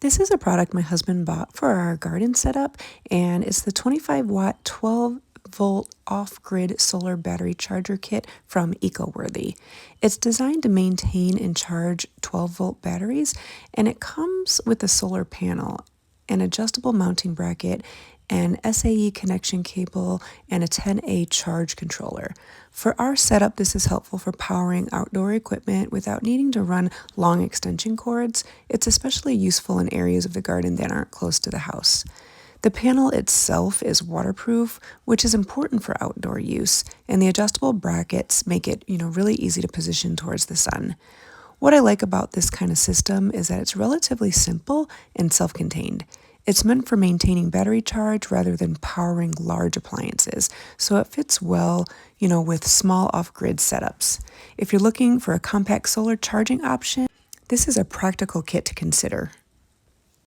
This is a product my husband bought for our garden setup, and it's the 25-watt 12-volt off-grid solar battery charger kit from EcoWorthy. It's designed to maintain and charge 12-volt batteries, and it comes with a solar panel, an adjustable mounting bracket, an SAE connection cable, and a 10A charge controller. For our setup, this is helpful for powering outdoor equipment without needing to run long extension cords. It's especially useful in areas of the garden that aren't close to the house. The panel itself is waterproof, which is important for outdoor use, and the adjustable brackets make it, really easy to position towards the sun. What I like about this kind of system is that it's relatively simple and self-contained. It's meant for maintaining battery charge rather than powering large appliances, so it fits well, with small off-grid setups. If you're looking for a compact solar charging option, this is a practical kit to consider.